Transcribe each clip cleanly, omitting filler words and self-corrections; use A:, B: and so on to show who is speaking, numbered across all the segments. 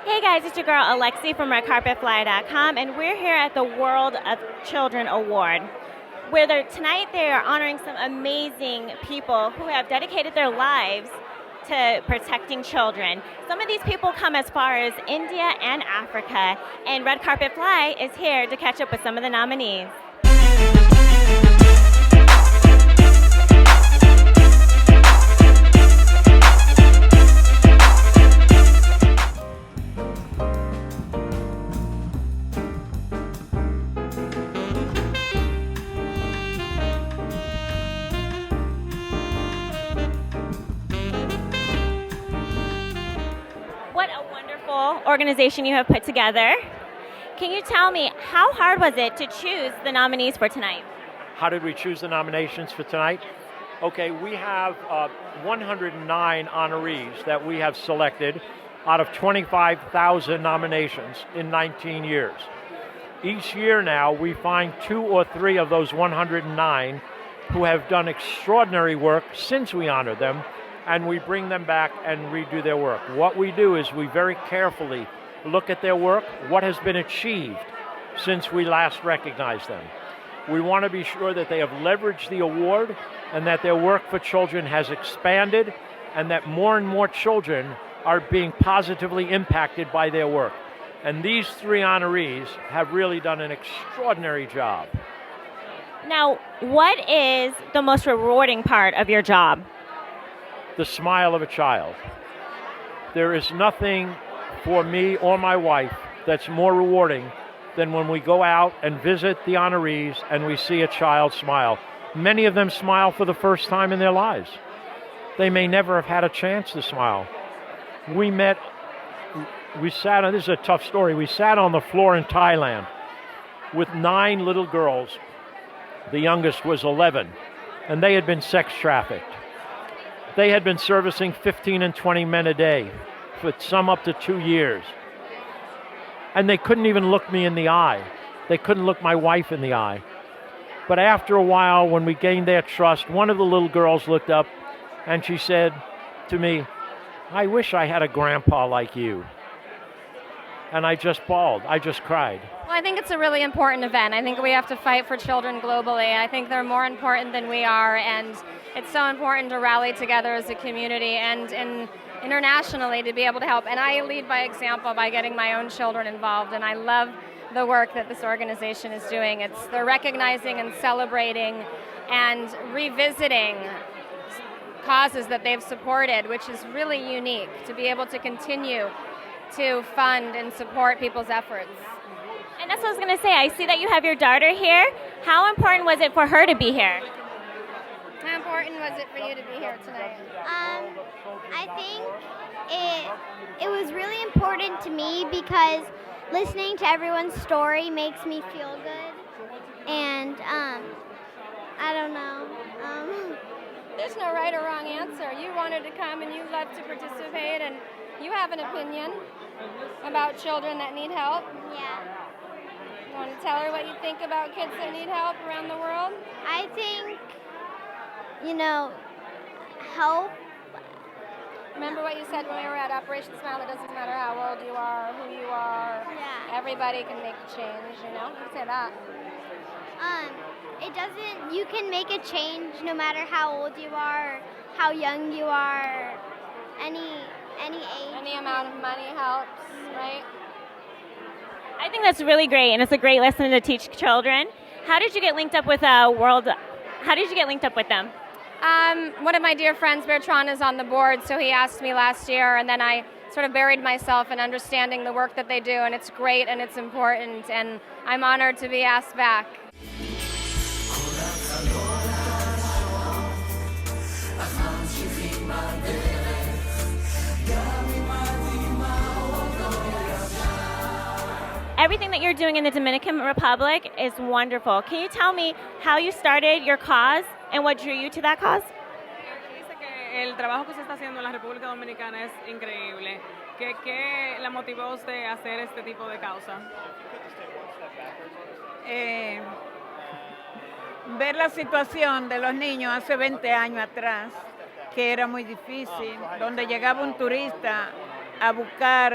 A: Hey guys, it's your girl Alexi from RedCarpetFly.com, and we're here at the World of Children Award, where tonight they are honoring some amazing people who have dedicated their lives to protecting children. Some of these people come as far as India and Africa, and Red Carpet Fly is here to catch up with some of the nominees. What a wonderful organization you have put together. Can you tell me, how hard was it to choose the nominees for tonight?
B: How did we choose the nominations for tonight? Okay, we have 109 honorees that we have selected out of 25,000 nominations in 19 years. Each year now, we find 2 or 3 of those 109 who have done extraordinary work since we honor them, and we bring them back and redo their work. What we do is we very carefully look at their work, what has been achieved since we last recognized them. We want to be sure that they have leveraged the award and that their work for children has expanded and that more and more children are being positively impacted by their work. And these 3 honorees have really done an extraordinary job.
A: Now, what is the most rewarding part of your job?
B: The smile of a child. There is nothing for me or my wife that's more rewarding than when we go out and visit the honorees and we see a child smile. Many of them smile for the first time in their lives. They may never have had a chance to smile. This is a tough story. We sat on the floor in Thailand with 9 little girls. The youngest was 11, and they had been sex trafficked. They had been servicing 15 and 20 men a day for some up to 2 years. And they couldn't even look me in the eye. They couldn't look my wife in the eye. But after a while, when we gained their trust, one of the little girls looked up and she said to me, "I wish I had a grandpa like you." And I just bawled. I just cried.
C: Well, I think it's a really important event. I think we have to fight for children globally. I think they're more important than we are, and it's so important to rally together as a community and internationally to be able to help. And I lead by example by getting my own children involved, and I love the work that this organization is doing. They're recognizing and celebrating and revisiting causes that they've supported, which is really unique to be able to continue to fund and support people's efforts.
A: And that's what I was going to say. I see that you have your daughter here. How important was it for her to be here?
C: How important was it for you to be here tonight?
D: I think it was really important to me because listening to everyone's story makes me feel good. And I don't know.
C: There's no right or wrong answer. You wanted to come and you love to participate, and you have an opinion about children that need help.
D: Yeah.
C: You want to tell her what you think about kids that need help around the world?
D: I think, help.
C: Remember what you said when we were at Operation Smile? It doesn't matter how old you are, who you are.
D: Yeah.
C: Everybody can make a change, you know? You say that.
D: You can make a change no matter how old you are, how young you are, any age.
C: Any amount of money helps, right?
A: I think that's really great, and it's a great lesson to teach children. How did you get linked up with How did you get linked up with them?
C: One of my dear friends, Bertrand, is on the board, so he asked me last year, and then I sort of buried myself in understanding the work that they do, and it's great and it's important, and I'm honored to be asked back.
A: Everything that you're doing in the Dominican Republic is wonderful. Can you tell me how you started your cause and what drew you to that cause?
E: Dice que el trabajo que se está haciendo en la República Dominicana es increíble. ¿Qué la motivó a usted a hacer este tipo de causa?
F: Ver la situación de los niños hace 20 años atrás, que era muy difícil, donde llegaba un turista a buscar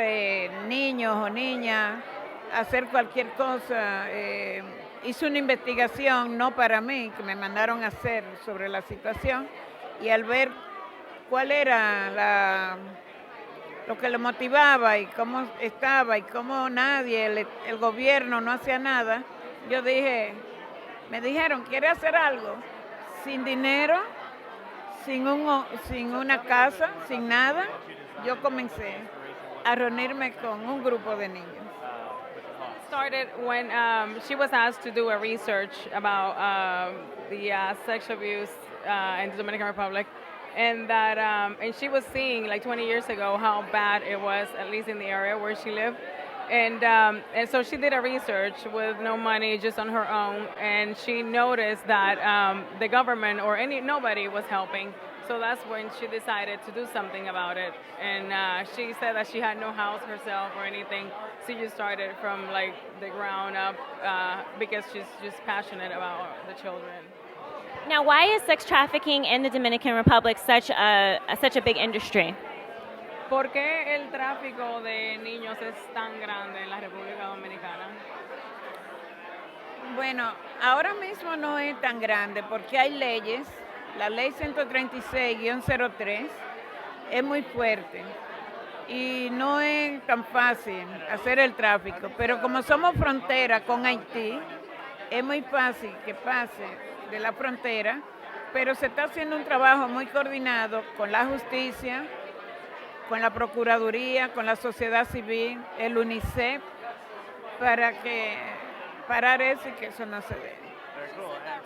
F: niños o niñas, hacer cualquier cosa. Hice una investigación, no para mí, que me mandaron a hacer sobre la situación, y al ver cuál era lo que lo motivaba y cómo estaba y cómo nadie, el gobierno no hacía nada, yo dije, me dijeron, ¿quiere hacer algo? Sin dinero, sin una casa, sin nada, yo comencé a reunirme con un grupo de niños.
E: Started when she was asked to do a research about the sexual abuse in the Dominican Republic, and that and she was seeing like 20 years ago how bad it was, at least in the area where she lived, and so she did a research with no money, just on her own, and she noticed that the government or nobody was helping. So that's when she decided to do something about it. And she said that she had no house herself or anything. So she just started from like the ground up because she's just passionate about the children.
A: Now, why is sex trafficking in the Dominican Republic such a big industry?
E: ¿Por qué el tráfico de niños es tan grande en la República Dominicana?
F: Bueno, ahora mismo no es tan grande porque hay leyes. La ley 136-03 es muy fuerte y no es tan fácil hacer el tráfico, pero como somos frontera con Haití, es muy fácil que pase de la frontera, pero se está haciendo un trabajo muy coordinado con la justicia, con la Procuraduría, con la sociedad civil, el UNICEF, para parar eso y que eso no se dé.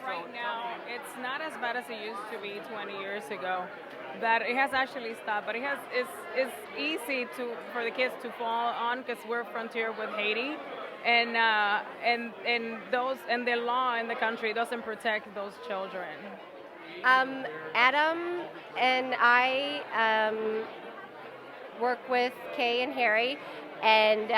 E: Right now, it's not as bad as it used to be 20 years ago. That it has actually stopped, but it's easy for the kids to fall on because we're frontier with Haiti, and the law in the country doesn't protect those children.
G: Adam and I work with Kay and Harry, and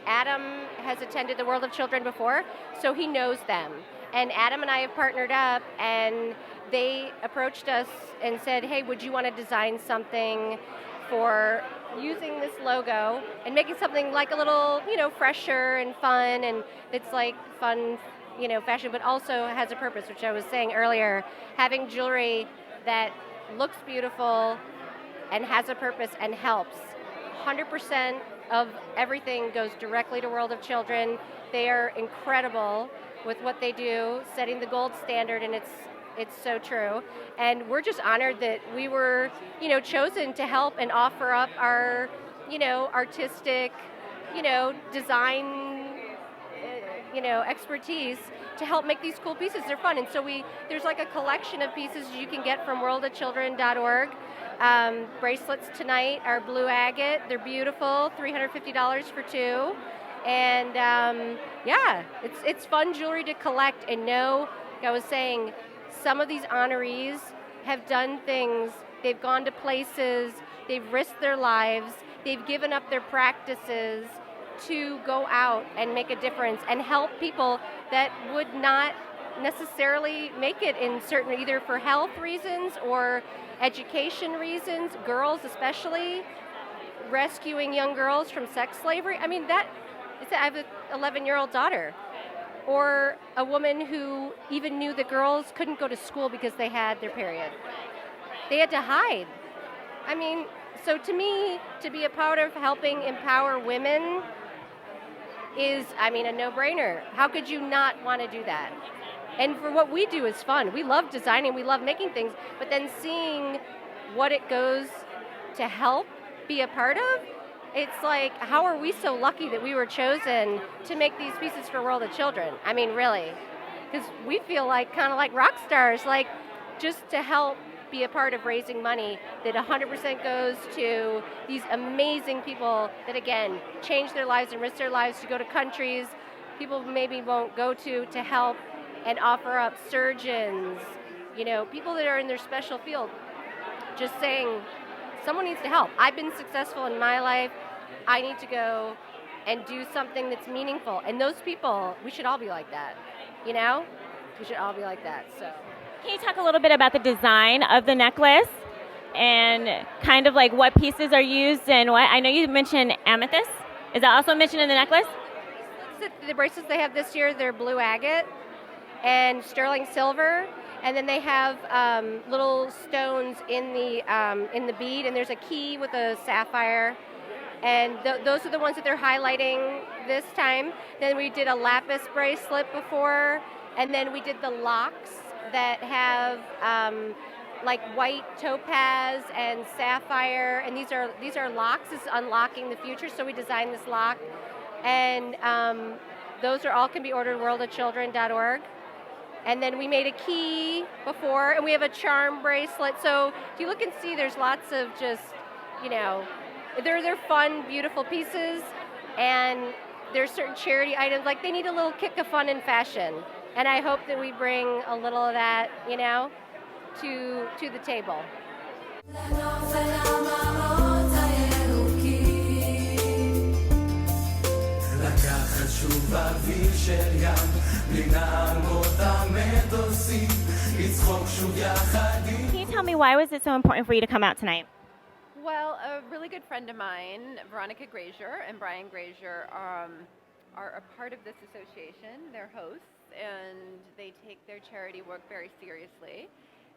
G: Adam has attended the World of Children before, so he knows them. And Adam and I have partnered up, and they approached us and said, hey, would you want to design something for using this logo and making something like a little, fresher and fun, and it's like fun, fashion, but also has a purpose, which I was saying earlier, having jewelry that looks beautiful and has a purpose and helps. 100% of everything goes directly to World of Children. They are incredible with what they do, setting the gold standard, and it's so true. And we're just honored that we were, chosen to help and offer up our, artistic, design, expertise to help make these cool pieces. They're fun, and so there's like a collection of pieces you can get from worldofchildren.org. Bracelets tonight are blue agate. They're beautiful, $350 for two. And it's fun jewelry to collect and know. Like I was saying, some of these honorees have done things. They've gone to places. They've risked their lives. They've given up their practices to go out and make a difference and help people that would not necessarily make it in certain, either for health reasons or education reasons, girls especially, rescuing young girls from sex slavery. I mean, I have an 11-year-old daughter, or a woman who even knew the girls couldn't go to school because they had their period. They had to hide. I mean, so to me, to be a part of helping empower women is, a no-brainer. How could you not want to do that? And for what we do is fun. We love designing, we love making things, but then seeing what it goes to help be a part of, it's like, how are we so lucky that we were chosen to make these pieces for World of Children? I mean, really. Because we feel like kind of like rock stars, like just to help be a part of raising money that 100% goes to these amazing people that, again, change their lives and risk their lives to go to countries people maybe won't go to help and offer up surgeons, people that are in their special field, just saying, someone needs to help. I've been successful in my life. I need to go and do something that's meaningful. And those people, we should all be like that, We should all be like that, so.
A: Can you talk a little bit about the design of the necklace? and kind of like what pieces are used and what? I know you mentioned amethyst. Is that also mentioned in the necklace?
G: The bracelets they have this year, they're blue agate and sterling silver, and then they have little stones in the bead, and there's a key with a sapphire, and those are the ones that they're highlighting this time. Then we did a lapis bracelet before, and then we did the locks that have like white topaz and sapphire, and these are locks. This is unlocking the future, so we designed this lock, and those are all can be ordered at worldofchildren.org. And then we made a key before, and we have a charm bracelet. So if you look and see, there's lots of just, they're fun, beautiful pieces, and there's certain charity items, like they need a little kick of fun and fashion. And I hope that we bring a little of that, to the table.
A: Can you tell me why was it so important for you to come out tonight?
H: Well, a really good friend of mine, Veronica Grazier and Brian Grazier, are a part of this association. They're hosts, and they take their charity work very seriously.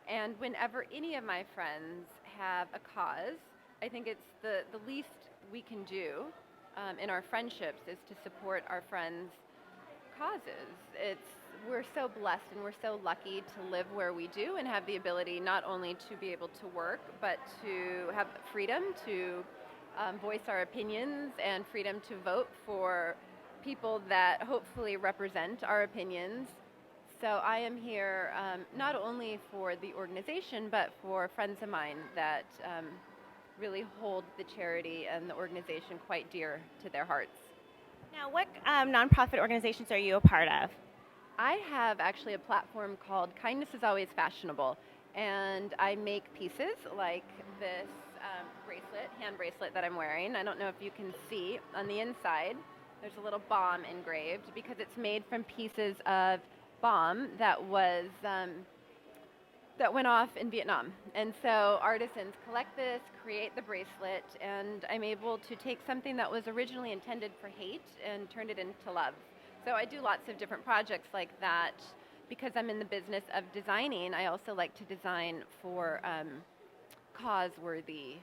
H: And whenever any of my friends have a cause, I think it's the least we can do in our friendships is to support our friends' causes. We're so blessed and we're so lucky to live where we do and have the ability not only to be able to work, but to have freedom to voice our opinions and freedom to vote for people that hopefully represent our opinions. So I am here not only for the organization, but for friends of mine that really hold the charity and the organization quite dear to their hearts.
A: Now, what nonprofit organizations are you a part of?
H: I have actually a platform called Kindness is Always Fashionable, and I make pieces like this hand bracelet that I'm wearing. I don't know if you can see on the inside, there's a little bomb engraved because it's made from pieces of bomb that went off in Vietnam. And so artisans collect this, create the bracelet, and I'm able to take something that was originally intended for hate and turn it into love. So I do lots of different projects like that. Because I'm in the business of designing, I also like to design for cause-worthy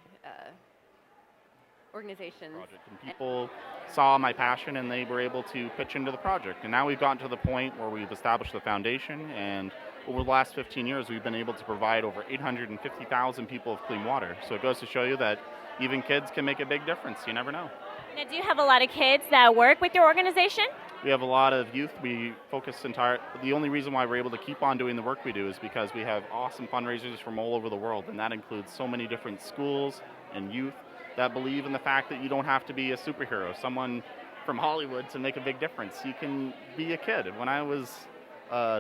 H: organizations.
I: And people saw my passion and they were able to pitch into the project. And now we've gotten to the point where we've established the foundation, and over the last 15 years we've been able to provide over 850,000 people with clean water. So it goes to show you that even kids can make a big difference. You never know.
A: Now, do you have a lot of kids that work with your organization?
I: We have a lot of youth. We focus the only reason why we're able to keep on doing the work we do is because we have awesome fundraisers from all over the world, and that includes so many different schools and youth that believe in the fact that you don't have to be a superhero, someone from Hollywood to make a big difference. You can be a kid. When I was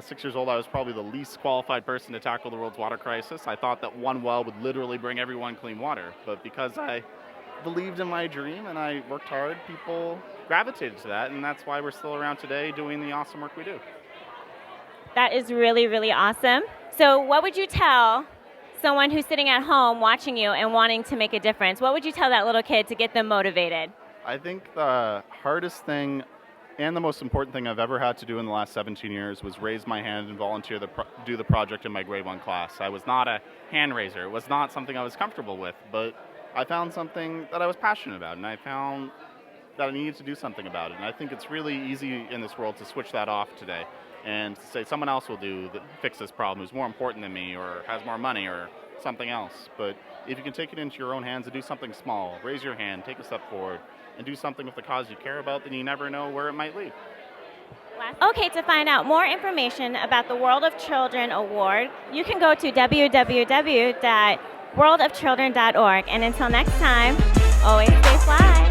I: 6 years old, I was probably the least qualified person to tackle the world's water crisis. I thought that one well would literally bring everyone clean water, but because I believed in my dream and I worked hard, people gravitated to that, and that's why we're still around today doing the awesome work we do.
A: That is really, really awesome. So what would you tell someone who's sitting at home watching you and wanting to make a difference? What would you tell that little kid to get them motivated?
I: I think the hardest thing and the most important thing I've ever had to do in the last 17 years was raise my hand and volunteer to do the project in my grade 1 class. I was not a hand raiser. It was not something I was comfortable with, but I found something that I was passionate about, and I found that I needed to do something about it. And I think it's really easy in this world to switch that off today and to say someone else will fix this problem who's more important than me or has more money or something else. But if you can take it into your own hands and do something small, raise your hand, take a step forward, and do something with the cause you care about, then you never know where it might lead.
A: Okay, to find out more information about the World of Children Award, you can go to www.worldofchildren.org. And until next time, always stay fly.